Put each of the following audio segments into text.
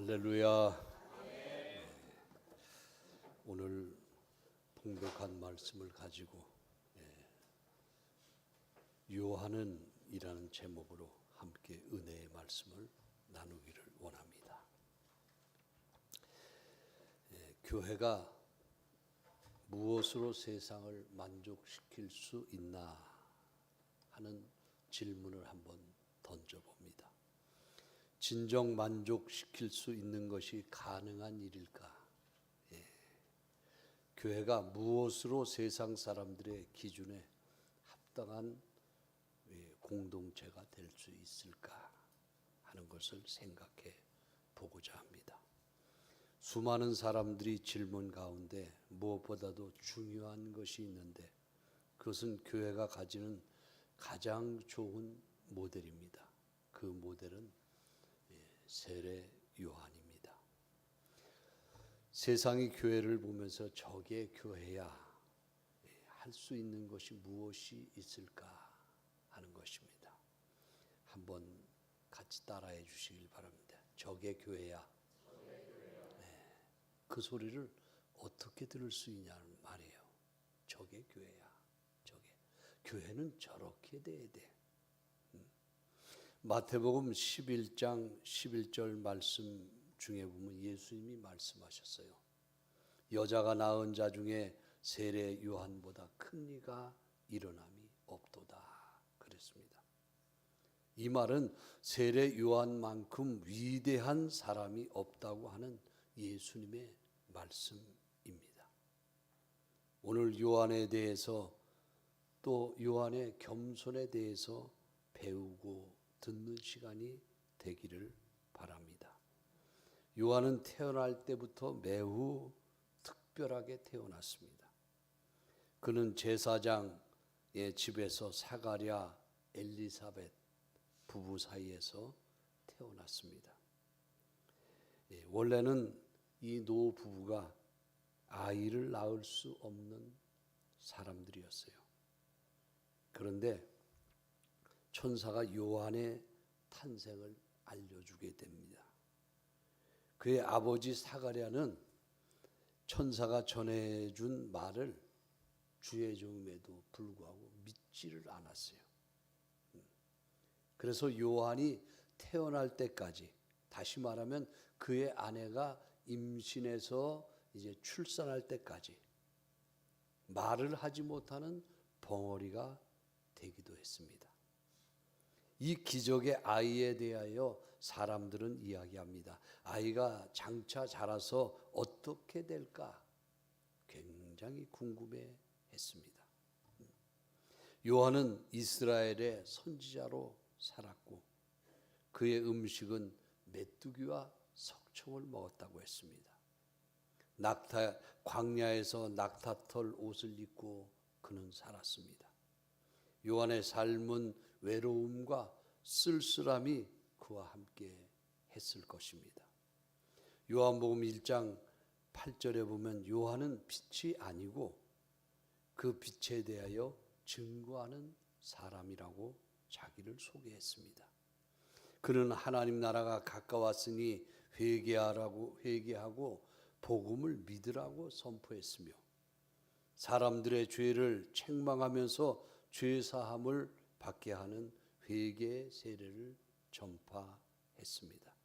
할렐루야. 오늘 봉독한 말씀을 가지고 유하는 이라는 제목으로 함께 은혜의 말씀을 나누기를 원합니다. 교회가 무엇으로 세상을 만족시킬 수 있나 하는 질문을 한번 던져봅니다. 진정 만족시킬 수 있는 것이 가능한 일일까? 교회가 무엇으로 세상 사람들의 기준에 합당한 공동체가 될 수 있을까 하는 것을 생각해 보고자 합니다. 수많은 사람들이 질문 가운데 무엇보다도 중요한 것이 있는데 그것은 교회가 가지는 가장 좋은 모델입니다. 그 모델은 세례 요한입니다. 세상이 교회를 보면서 저게 교회야 할 수 있는 것이 무엇이 있을까 하는 것입니다. 한번 같이 따라해 주시길 바랍니다. 저게 교회야. 그 소리를 어떻게 들을 수 있냐는 말이에요. 저게 교회야. 저게 교회는 저렇게 돼야 돼. 마태복음 11장 11절 말씀 중에 보면 예수님이 말씀하셨어요. 여자가 낳은 자 중에 세례 요한보다 큰 이가 일어남이 없도다 그랬습니다. 이 말은 세례 요한만큼 위대한 사람이 없다고 하는 예수님의 말씀입니다. 오늘 요한에 대해서 또 요한의 겸손에 대해서 배우고 듣는 시간이 되기를 바랍니다. 요한은 태어날 때부터 매우 특별하게 태어났습니다. 그는 제사장의 집에서 사가랴, 엘리사벳 부부 사이에서 태어났습니다. 원래는 이 노 부부가 아이를 낳을 수 없는 사람들이었어요. 그런데 천사가 요한의 탄생을 알려주게 됩니다. 그의 아버지 사가랴는 천사가 전해준 말을 주의 종임에도 불구하고 믿지를 않았어요. 그래서 요한이 태어날 때까지, 다시 말하면 그의 아내가 임신해서 이제 출산할 때까지 말을 하지 못하는 벙어리가 되기도 했습니다. 이 기적의 아이에 대하여 사람들은 이야기합니다. 아이가 장차 자라서 어떻게 될까 굉장히 궁금해 했습니다. 요한은 이스라엘의 선지자로 살았고 그의 음식은 메뚜기와 석청을 먹었다고 했습니다. 광야에서 낙타털 옷을 입고 그는 살았습니다. 요한의 삶은 외로움과 쓸쓸함이 그와 함께 했을 것입니다. 요한복음 1장 8절에 보면 요한은 빛이 아니고 그 빛에 대하여 증거하는 사람이라고 자기를 소개했습니다. 그는 하나님 나라가 가까웠으니 회개하고 복음을 믿으라고 선포했으며 사람들의 죄를 책망하면서 죄 사함을 받게 하는 회개의 세례를 전파했습니다.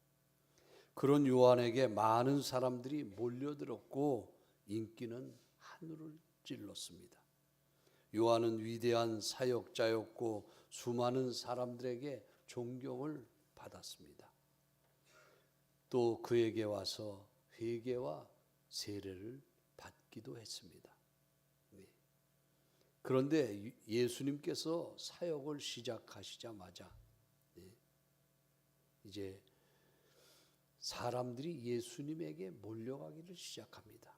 그런 요한에게 많은 사람들이 몰려들었고 인기는 하늘을 찔렀습니다. 요한은 위대한 사역자였고 수많은 사람들에게 존경을 받았습니다. 또 그에게 와서 회개와 세례를 받기도 했습니다. 그런데 예수님께서 사역을 시작하시자마자 이제 사람들이 예수님에게 몰려가기를 시작합니다.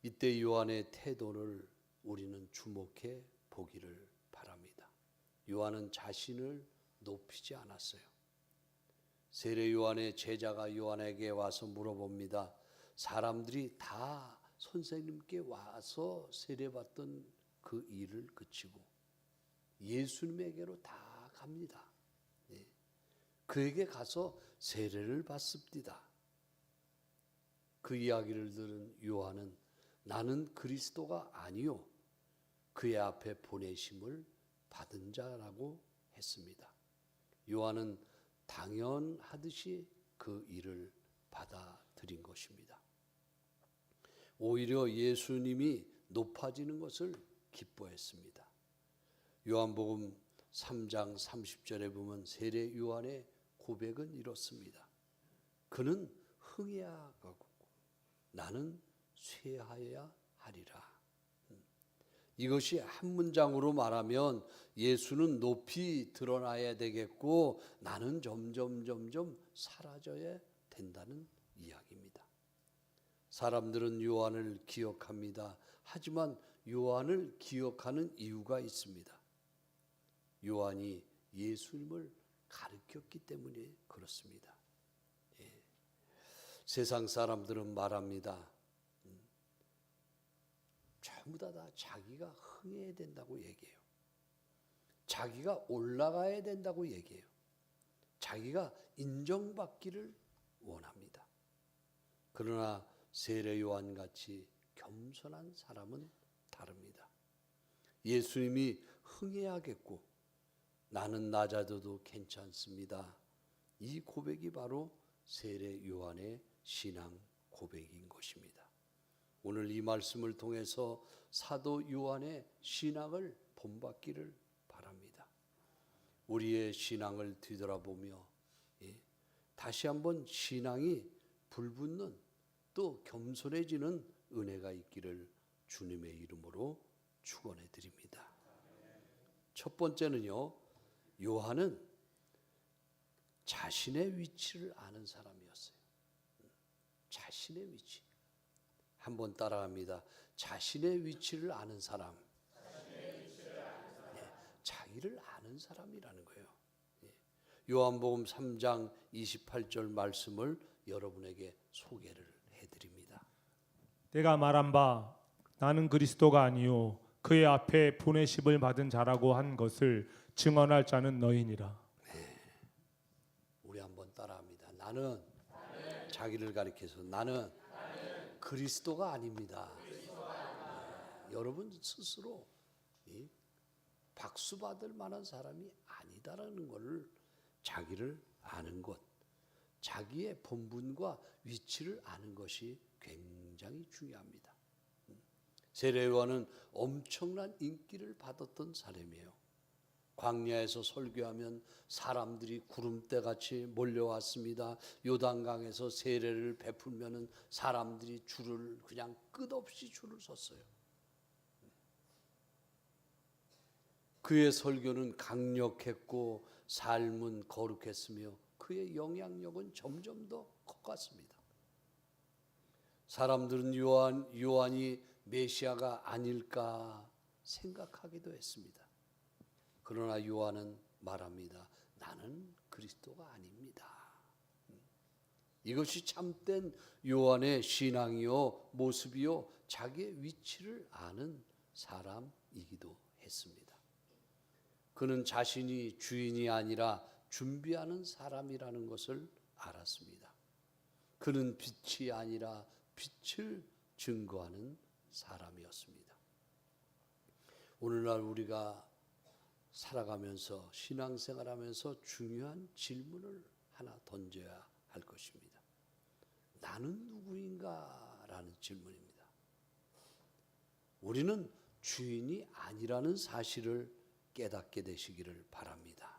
이때 요한의 태도를 우리는 주목해 보기를 바랍니다. 요한은 자신을 높이지 않았어요. 세례 요한의 제자가 요한에게 와서 물어봅니다. 사람들이 다 선생님께 와서 세례받던 그 일을 그치고 예수님에게로 다 갑니다. 그에게 가서 세례를 받습니다. 그 이야기를 들은 요한은 나는 그리스도가 아니요 그의 앞에 보내심을 받은 자라고 했습니다. 요한은 당연하듯이 그 일을 받아들인 것입니다. 오히려 예수님이 높아지는 것을 기뻐했습니다. 요한복음 3장 30절에 보면 세례 요한의 고백은 이렇습니다. 그는 흥해야 하고 나는 쇠하여야 하리라. 이것이 한 문장으로 말하면 예수는 높이 드러나야 되겠고 나는 점점 사라져야 된다는 이야기입니다. 사람들은 요한을 기억합니다. 하지만 요한을 기억하는 이유가 있습니다. 요한이 예수님을 가르쳤기 때문에 그렇습니다. 세상 사람들은 말합니다. 전부 다 자기가 흥해야 된다고 얘기해요. 자기가 올라가야 된다고 얘기해요. 자기가 인정받기를 원합니다. 그러나 세례 요한같이 겸손한 사람은 다릅니다. 예수님이 흥해야겠고 나는 낮아져도 괜찮습니다. 이 고백이 바로 세례 요한의 신앙 고백인 것입니다. 오늘 이 말씀을 통해서 사도 요한의 신앙을 본받기를 바랍니다. 우리의 신앙을 뒤돌아보며 다시 한번 신앙이 불붙는 또 겸손해지는 은혜가 있기를 주님의 이름으로 축원해 드립니다. 첫 번째는요, 요한은 자신의 위치를 아는 사람이었어요. 자신의 위치. 한번 따라합니다. 자신의 위치를 아는 사람. 자기를 아는 사람이라는 거예요. 요한복음 3장 28절 말씀을 여러분에게 소개를 해드립니다. 내가 말한 바 나는 그리스도가 아니요 그의 앞에 보내심을 받은 자라고 한 것을 증언할 자는 너희니라. 우리 한번 따라합니다. 나는 자기를 가리켜서 나는 그리스도가 아닙니다. 여러분 스스로 박수 받을 만한 사람이 아니다라는 것을 자기를 아는 것, 자기의 본분과 위치를 아는 것이 굉장히 중요합니다. 세례 요한은 엄청난 인기를 받았던 사람이에요. 광야에서 설교하면 사람들이 구름대같이 몰려왔습니다. 요단강에서 세례를 베풀면은 사람들이 줄을 그냥 끝없이 줄을 섰어요. 그의 설교는 강력했고 삶은 거룩했으며 그의 영향력은 점점 더 커갔습니다. 사람들은 요한이 메시아가 아닐까 생각하기도 했습니다. 그러나 요한은 말합니다. 나는 그리스도가 아닙니다. 이것이 참된 요한의 신앙이요 모습이요 자기의 위치를 아는 사람이기도 했습니다. 그는 자신이 주인이 아니라 준비하는 사람이라는 것을 알았습니다. 그는 빛이 아니라 빛을 증거하는 사람이었습니다. 오늘날 우리가 살아가면서 신앙생활하면서 중요한 질문을 하나 던져야 할 것입니다. 나는 누구인가? 라는 질문입니다. 우리는 주인이 아니라는 사실을 깨닫게 되시기를 바랍니다.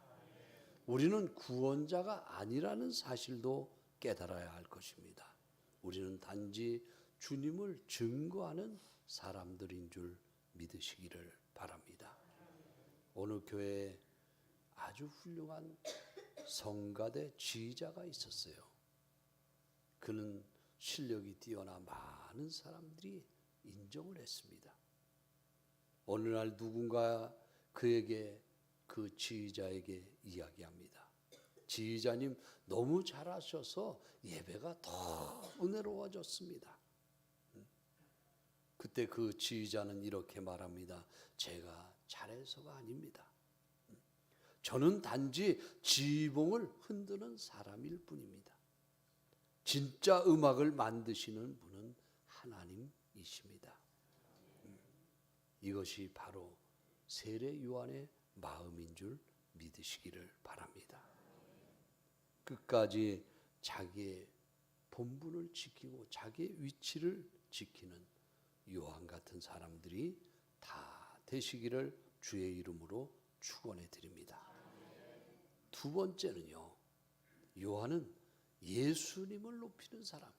우리는 구원자가 아니라는 사실도 깨달아야 할 것입니다. 우리는 단지 주님을 증거하는 사람들인 줄 믿으시기를 바랍니다. 어느 교회에 아주 훌륭한 성가대 지휘자가 있었어요. 그는 실력이 뛰어나 많은 사람들이 인정을 했습니다. 어느 날 누군가 그에게 그 지휘자에게 이야기합니다. 지휘자님 너무 잘하셔서 예배가 더 은혜로워졌습니다. 그때 그 지휘자는 이렇게 말합니다. 제가 잘해서가 아닙니다. 저는 단지 지휘봉을 흔드는 사람일 뿐입니다. 진짜 음악을 만드시는 분은 하나님이십니다. 이것이 바로 세례 요한의 마음인 줄 믿으시기를 바랍니다. 끝까지 자기의 본분을 지키고 자기의 위치를 지키는 요한 같은 사람들이 다 되시기를 주의 이름으로 축원해 드립니다. 두 번째는요, 요한은 예수님을 높이는 사람,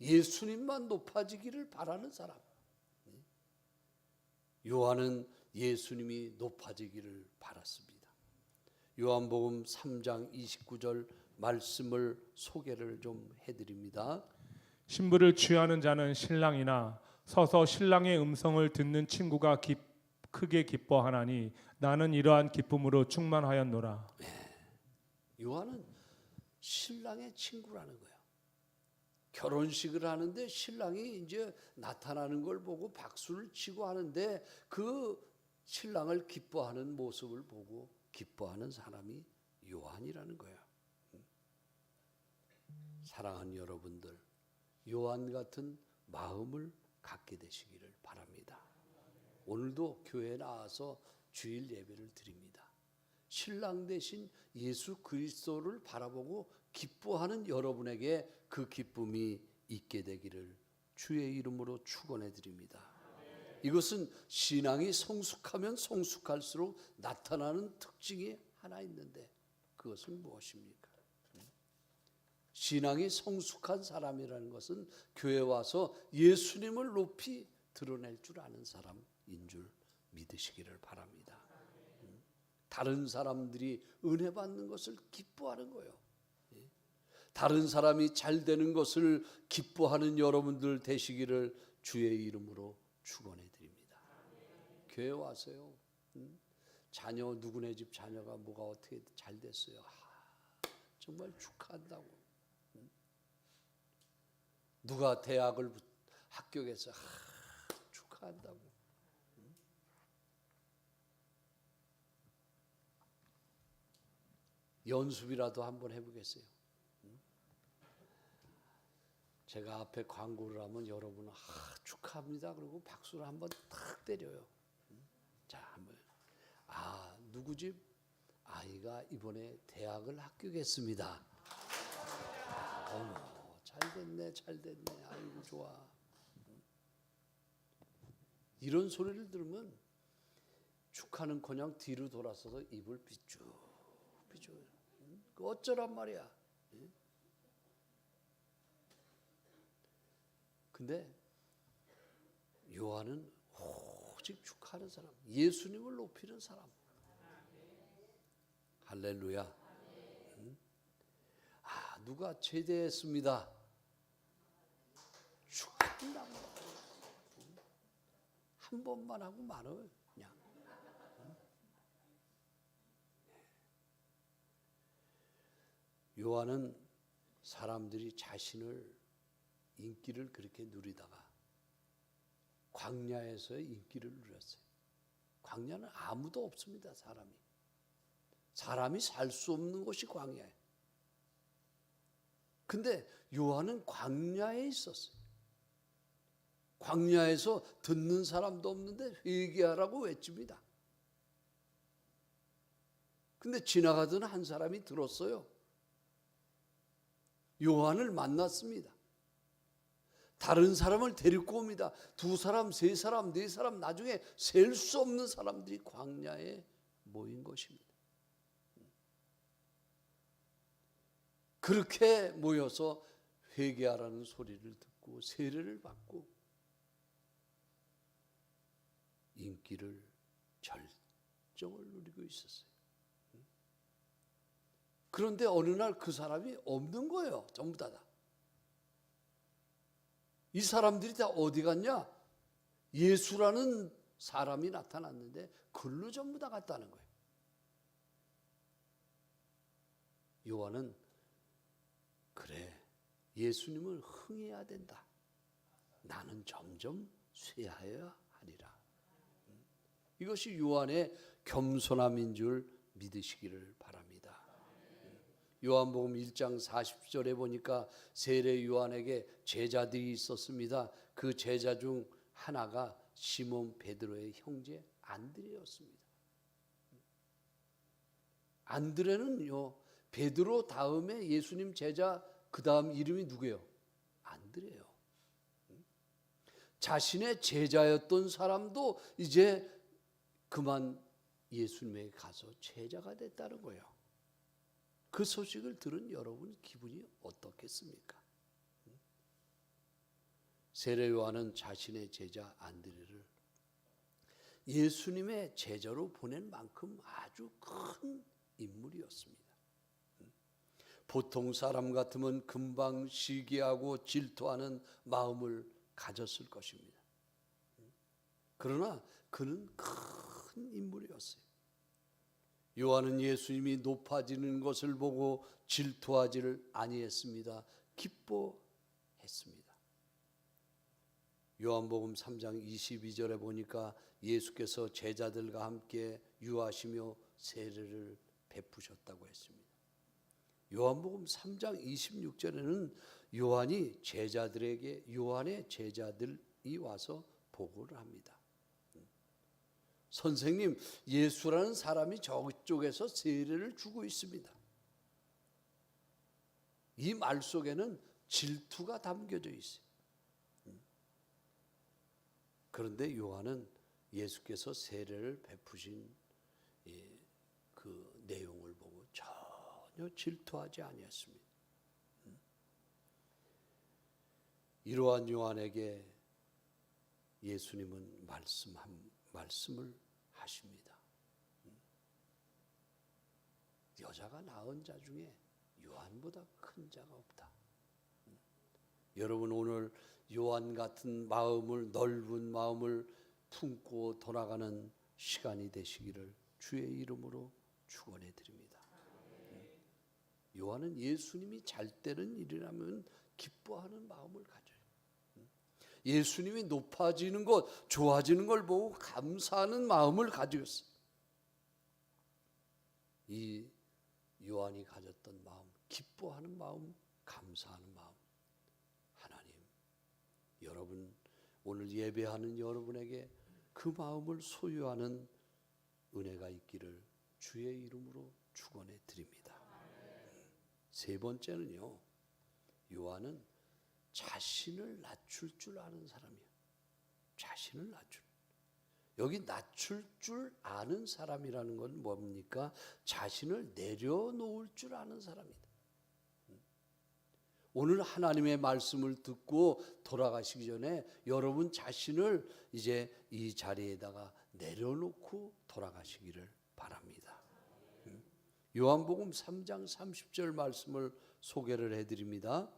예수님만 높아지기를 바라는 사람. 요한은 예수님이 높아지기를 바랐습니다. 요한복음 3장 29절 말씀을 소개를 좀 해드립니다. 신부를 취하는 자는 신랑이나 서서 신랑의 음성을 듣는 친구가 크게 기뻐하나니 나는 이러한 기쁨으로 충만하였노라. 요한은 신랑의 친구라는 거예요. 결혼식을 하는데 신랑이 이제 나타나는 걸 보고 박수를 치고 하는데 그 신랑을 기뻐하는 모습을 보고 기뻐하는 사람이 요한이라는 거예요. 사랑하는 여러분들, 요한 같은 마음을 갖게 되시기를 바랍니다. 오늘도 교회에 나와서 주일 예배를 드립니다. 신랑 대신 예수 그리스도를 바라보고 기뻐하는 여러분에게 그 기쁨이 있게 되기를 주의 이름으로 축원해 드립니다. 이것은 신앙이 성숙하면 성숙할수록 나타나는 특징이 하나 있는데 그것은 무엇입니까? 신앙이 성숙한 사람이라는 것은 교회 와서 예수님을 높이 드러낼 줄 아는 사람인 줄 믿으시기를 바랍니다. 다른 사람들이 은혜 받는 것을 기뻐하는 거예요. 다른 사람이 잘 되는 것을 기뻐하는 여러분들 되시기를 주의 이름으로 축원해 드립니다. 교회 와서요, 자녀 누구네 집 자녀가 뭐가 어떻게 잘 됐어요. 정말 축하한다고. 누가 대학을 합격해서 축하한다고. 연습이라도 한번 해보겠어요. 제가 앞에 광고를 하면 여러분은 축하합니다. 그리고 박수를 한번 탁 때려요. 자, 한번. 누구 집 아이가 이번에 대학을 합격했습니다. 어머, 잘 됐네. 아이고 좋아. 이런 소리를 들으면 축하는커녕 뒤로 돌아서서 입을 삐쭉. 그 어쩌란 말이야. 근데 요한은 오직 축하하는 사람, 예수님을 높이는 사람. 할렐루야. 누가 제대했습니다. 축하한다고. 한 번만 하고 말아요. 그냥. 요한은 사람들이 자신을 인기를 그렇게 누리다가 광야에서의 인기를 누렸어요. 광야는 아무도 없습니다. 사람이 살 수 없는 곳이 광야예요. 근데 요한은 광야에 있었어요. 광야에서 듣는 사람도 없는데 회개하라고 외칩니다. 근데 지나가던 한 사람이 들었어요. 요한을 만났습니다. 다른 사람을 데리고 옵니다. 2사람, 3사람, 4사람, 나중에 셀 수 없는 사람들이 광야에 모인 것입니다. 그렇게 모여서 회개하라는 소리를 듣고 세례를 받고 인기를 절정을 누리고 있었어요. 그런데 어느 날 그 사람이 없는 거예요. 전부 다. 이 사람들이 다 어디 갔냐? 예수라는 사람이 나타났는데 글로 전부 다 갔다는 거예요. 요한은 그래, 예수님을 흥해야 된다. 나는 점점 쇠하여야 하리라. 이것이 요한의 겸손함인 줄 믿으시기를 바랍니다. 요한복음 1장 40절에 보니까 세례 요한에게 제자들이 있었습니다. 그 제자 중 하나가 시몬 베드로의 형제 안드레였습니다. 안드레는요, 베드로 다음에 예수님 제자 그 다음 이름이 누구예요? 안드레예요. 자신의 제자였던 사람도 이제 그만 예수님에게 가서 제자가 됐다는 거예요. 그 소식을 들은 여러분 기분이 어떻겠습니까? 세례 요한은 자신의 제자 안드레를 예수님의 제자로 보낸 만큼 아주 큰 인물이었습니다. 보통 사람 같으면 금방 시기하고 질투하는 마음을 가졌을 것입니다. 그러나 그는 큰 인물이었어요. 요한은 예수님이 높아지는 것을 보고 질투하지를 아니했습니다. 기뻐했습니다. 요한복음 3장 22절에 보니까 예수께서 제자들과 함께 유하시며 세례를 베푸셨다고 했습니다. 요한복음 3장 26절에는 요한의 제자들이 와서 보고를 합니다. 선생님, 예수라는 사람이 저쪽에서 세례를 주고 있습니다. 이 말 속에는 질투가 담겨져 있어요. 그런데 요한은 예수께서 세례를 베푸신 그 내용을 보고 전혀 질투하지 아니했습니다. 이러한 요한에게 예수님은 말씀을 하십니다. 여자가 낳은 자 중에 요한보다 큰 자가 없다. 여러분, 오늘 요한 같은 마음을, 넓은 마음을 품고 돌아가는 시간이 되시기를 주의 이름으로 축원해 드립니다. 요한은 예수님이 잘 되는 일이라면 기뻐하는 마음을 가져요. 예수님이 높아지는 것, 좋아지는 걸 보고 감사하는 마음을 가지고 있어요. 이 요한이 가졌던 마음, 기뻐하는 마음, 감사하는 마음, 하나님, 여러분, 오늘 예배하는 여러분에게 그 마음을 소유하는 은혜가 있기를 주의 이름으로 축원해 드립니다. 세 번째는요, 요한은 자신을 낮출 줄 아는 사람이에요. 자신을 낮출. 여기 낮출 줄 아는 사람이라는 건 뭡니까? 자신을 내려놓을 줄 아는 사람이다. 오늘 하나님의 말씀을 듣고 돌아가시기 전에 여러분 자신을 이제 이 자리에다가 내려놓고 돌아가시기를 바랍니다. 요한복음 3장 30절 말씀을 소개를 해드립니다.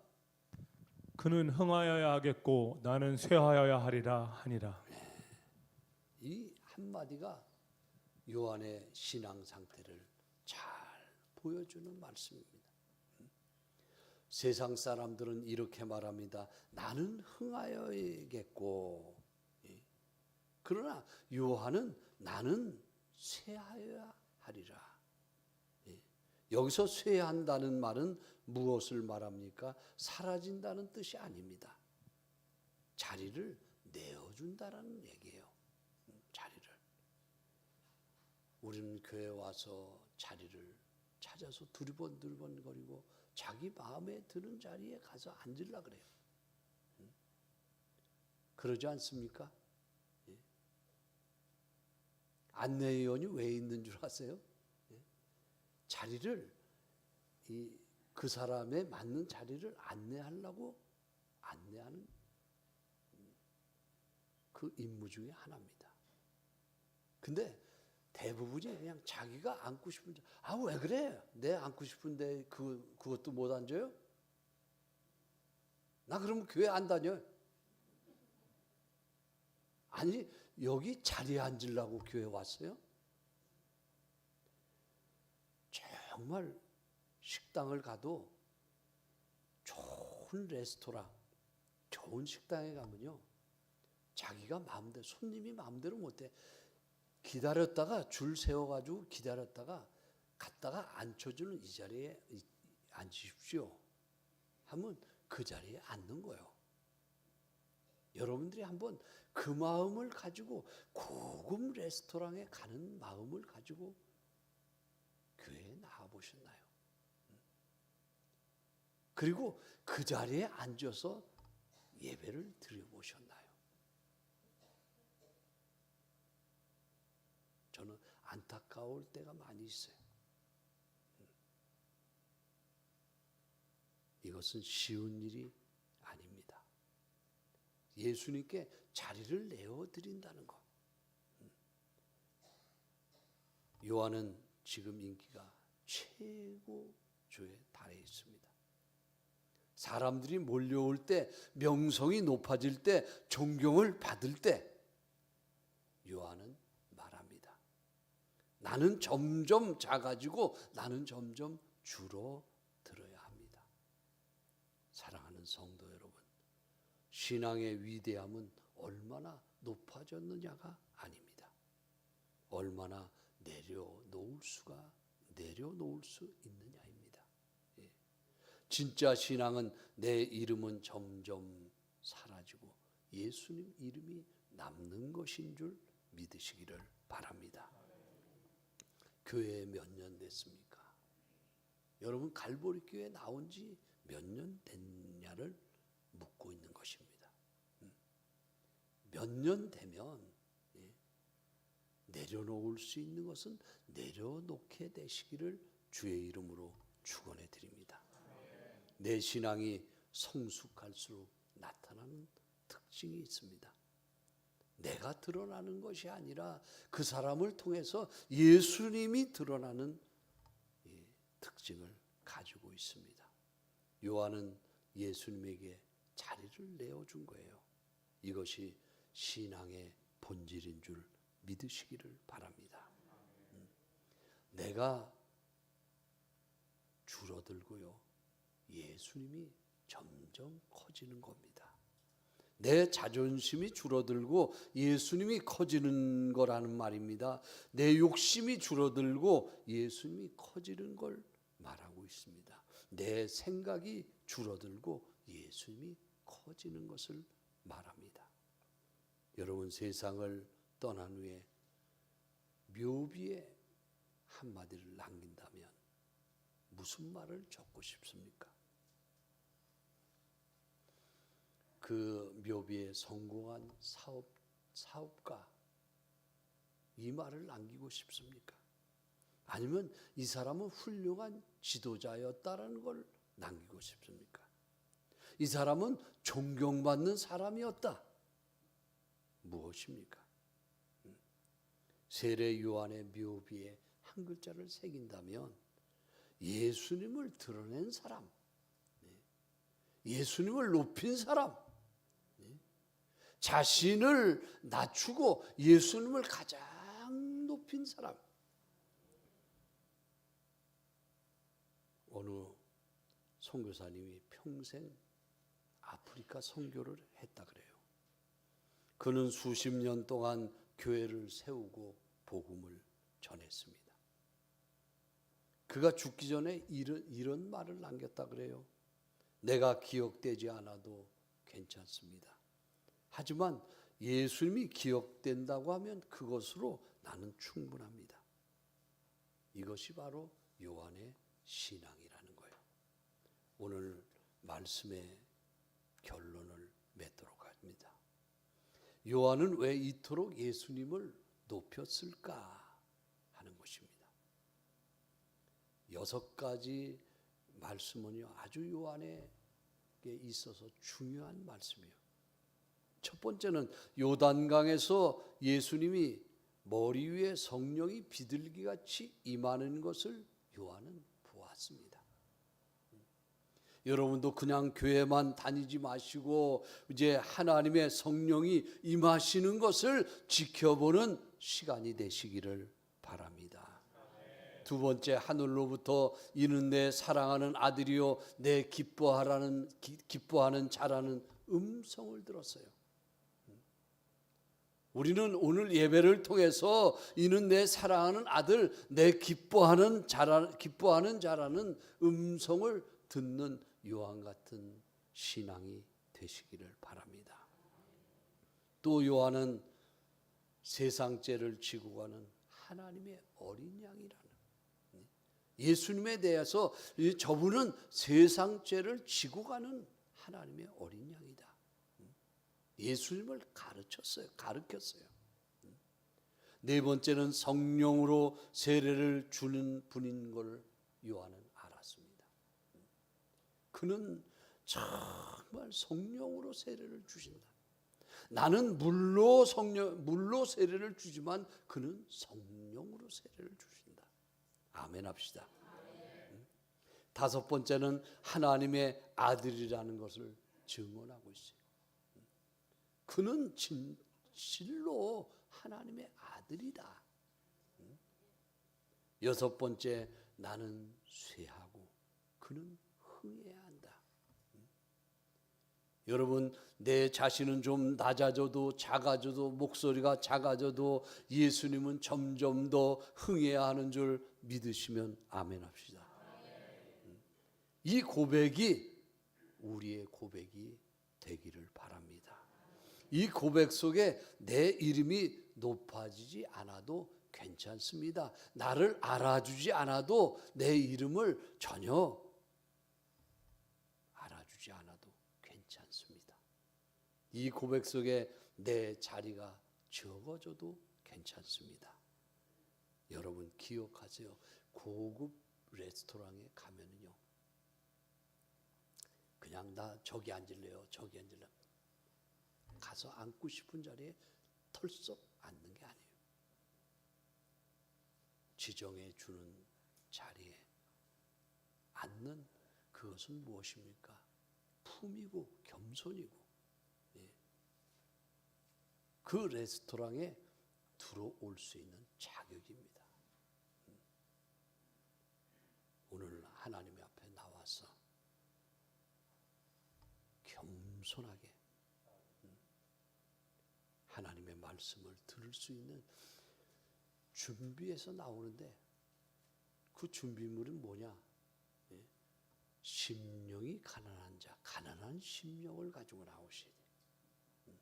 그는 흥하여야 하겠고 나는 쇠하여야 하리라 하니라. 이 한마디가 요한의 신앙 상태를 잘 보여주는 말씀입니다. 세상 사람들은 이렇게 말합니다. 나는 흥하여야겠고, 그러나 요한은 나는 쇠하여야 하리라. 여기서 쇠한다는 말은 무엇을 말합니까? 사라진다는 뜻이 아닙니다. 자리를 내어준다라는 얘기예요. 자리를. 우리는 교회 와서 자리를 찾아서 두리번거리고 자기 마음에 드는 자리에 가서 앉으려고 그래요. 그러지 않습니까? 안내위원이 왜 있는 줄 아세요? 자리를 그 사람에 맞는 자리를 안내하려고 안내하는 그 임무 중에 하나입니다. 근데 대부분이 그냥 자기가 앉고 싶은데, 왜 그래? 내 앉고 싶은데 그것도 못 앉아요? 나 그러면 교회 안 다녀. 아니, 여기 자리에 앉으려고 교회 왔어요? 정말 식당을 가도 좋은 레스토랑, 좋은 식당에 가면요, 자기가 마음대로, 손님이 마음대로 못해. 기다렸다가 줄 세워가지고 기다렸다가 갔다가 앉혀주는 이 자리에 앉으십시오 하면 그 자리에 앉는 거예요. 여러분들이 한번 그 마음을 가지고 고급 레스토랑에 가는 마음을 가지고 교회에 나와 보셨나요? 그리고 그 자리에 앉아서 예배를 드려보셨나요? 저는 안타까울 때가 많이 있어요. 이것은 쉬운 일이 아닙니다. 예수님께 자리를 내어드린다는 것. 요한은 지금 인기가 최고조에 달해 있습니다. 사람들이 몰려올 때, 명성이 높아질 때, 존경을 받을 때 요한은 말합니다. 나는 점점 작아지고 나는 점점 줄어들어야 합니다. 사랑하는 성도 여러분, 신앙의 위대함은 얼마나 높아졌느냐가 아닙니다. 얼마나 내려놓을 수 있느냐입니다. 예. 진짜 신앙은 내 이름은 점점 사라지고 예수님 이름이 남는 것인 줄 믿으시기를 바랍니다. 교회에 몇 년 됐습니까? 여러분 갈보리 교회 나온 지 몇 년 됐냐를 묻고 있는 것입니다. 몇 년 되면 내려놓을 수 있는 것은 내려놓게 되시기를 주의 이름으로 축원해 드립니다. 내 신앙이 성숙할수록 나타나는 특징이 있습니다. 내가 드러나는 것이 아니라 그 사람을 통해서 예수님이 드러나는 특징을 가지고 있습니다. 요한은 예수님에게 자리를 내어준 거예요. 이것이 신앙의 본질인 줄 믿으시기를 바랍니다. 내가 줄어들고요, 예수님이 점점 커지는 겁니다. 내 자존심이 줄어들고 예수님이 커지는 거라는 말입니다. 내 욕심이 줄어들고 예수님이 커지는 걸 말하고 있습니다. 내 생각이 줄어들고 예수님이 커지는 것을 말합니다. 여러분, 세상을 떠난 후에 묘비에 한마디를 남긴다면 무슨 말을 적고 싶습니까? 그 묘비에 성공한 사업가, 이 말을 남기고 싶습니까? 아니면 이 사람은 훌륭한 지도자였다라는 걸 남기고 싶습니까? 이 사람은 존경받는 사람이었다. 무엇입니까? 세례 요한의 묘비에 한 글자를 새긴다면 예수님을 드러낸 사람, 예수님을 높인 사람, 자신을 낮추고 예수님을 가장 높인 사람. 어느 선교사님이 평생 아프리카 선교를 했다 그래요. 그는 수십 년 동안 교회를 세우고 복음을 전했습니다. 그가 죽기 전에 이런 말을 남겼다 그래요. 내가 기억되지 않아도 괜찮습니다. 하지만 예수님이 기억된다고 하면 그것으로 나는 충분합니다. 이것이 바로 요한의 신앙이라는 거예요. 오늘 말씀의 결론을 맺도록 합니다. 요한은 왜 이토록 예수님을 높였을까 하는 것입니다. 6가지 말씀은요, 아주 요한에게 있어서 중요한 말씀이에요. 첫 번째는 요단강에서 예수님이 머리 위에 성령이 비둘기같이 임하는 것을 요한은 보았습니다. 여러분도 그냥 교회만 다니지 마시고 이제 하나님의 성령이 임하시는 것을 지켜보는 시간이 되시기를 바랍니다. 두 번째, 하늘로부터 이는 내 사랑하는 아들이요 내 기뻐하는 자라는 음성을 들었어요. 우리는 오늘 예배를 통해서 이는 내 사랑하는 아들, 내 기뻐하는 자라는 음성을 듣는 요한 같은 신앙이 되시기를 바랍니다. 또 요한은 세상 죄를 지고 가는 하나님의 어린 양이라는, 예수님에 대해서 저분은 세상 죄를 지고 가는 하나님의 어린 양이다. 예수님을 가르쳤어요. 네 번째는 성령으로 세례를 주는 분인 걸 요한은 알았습니다. 그는 정말 성령으로 세례를 주신다. 나는 물로 세례를 주지만 그는 성령으로 세례를 주신다. 아멘 합시다. 다섯 번째는 하나님의 아들이라는 것을 증언하고 있어요. 그는 진실로 하나님의 아들이다. 여섯 번째, 나는 쇠하고 그는 흥해야 한다. 여러분, 내 자신은 좀 낮아져도 작아져도 목소리가 작아져도 예수님은 점점 더 흥해야 하는 줄 믿으시면 아멘 합시다. 이 고백이 우리의 고백이 되기를 바랍니다. 이 고백 속에 내 이름이 높아지지 않아도 괜찮습니다. 나를 알아주지 않아도 내 이름을 전혀 알아주지 않아도 괜찮습니다. 이 고백 속에 내 자리가 적어져도 괜찮습니다. 여러분 기억하세요. 고급 레스토랑에 가면은요, 그냥 나 저기 앉을래요, 저기 앉을래요. 가서 앉고 싶은 자리에 털썩 앉는 게 아니에요. 지정해 주는 자리에 앉는 그것은 무엇입니까? 품이고 겸손이고, 그 레스토랑에 들어올 수 있는 자격입니다. 오늘 하나님 앞에 나와서 겸손하게 하나님의 말씀을 들을 수 있는 준비해서 나오는데, 그 준비물은 뭐냐? 심령이 가난한 자, 가난한 심령을 가지고 나오셔야 돼요.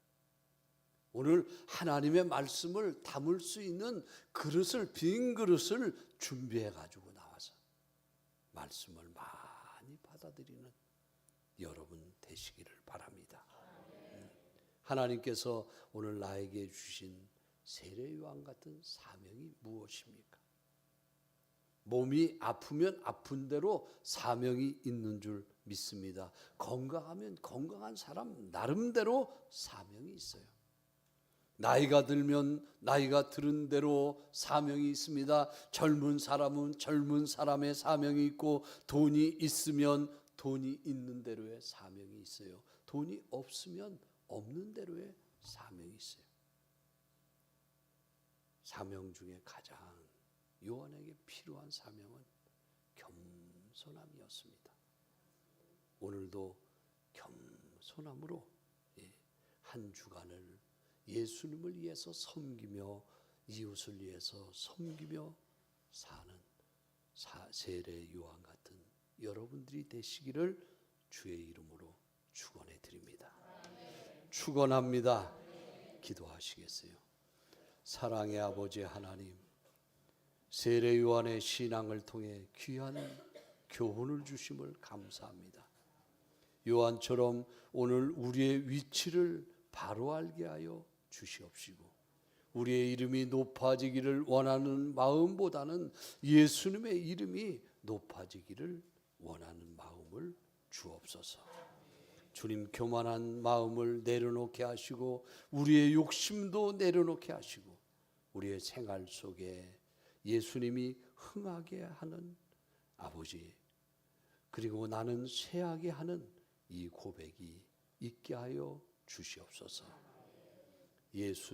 오늘 하나님의 말씀을 담을 수 있는 그릇을, 빈 그릇을 준비해 가지고 나와서 말씀을 많이 받아들이는 여러분 되시기를 바랍니다. 하나님께서 오늘 나에게 주신 세례요한 같은 사명이 무엇입니까? 몸이 아프면 아픈 대로 사명이 있는 줄 믿습니다. 건강하면 건강한 사람 나름대로 사명이 있어요. 나이가 들면 나이가 들은 대로 사명이 있습니다. 젊은 사람은 젊은 사람의 사명이 있고, 돈이 있으면 돈이 있는 대로의 사명이 있어요. 돈이 없으면 없는 대로의 사명이 있어요. 사명 중에 가장 요한에게 필요한 사명은 겸손함이었습니다. 오늘도 겸손함으로 한 주간을 예수님을 위해서 섬기며 이웃을 위해서 섬기며 사는 세례 요한 같은 여러분들이 되시기를 주의 이름으로 축원해 드립니다. 축원합니다. 기도하시겠어요? 사랑의 아버지 하나님, 세례 요한의 신앙을 통해 귀한 교훈을 주심을 감사합니다. 요한처럼 오늘 우리의 위치를 바로 알게 하여 주시옵시고, 우리의 이름이 높아지기를 원하는 마음보다는 예수님의 이름이 높아지기를 원하는 마음을 주옵소서. 주님, 교만한 마음을 내려놓게 하시고 우리의 욕심도 내려놓게 하시고, 우리의 생활 속에 예수님이 흥하게 하는 아버지, 그리고 나는 쇠하게 하는 이 고백이 있게 하여 주시옵소서. 예수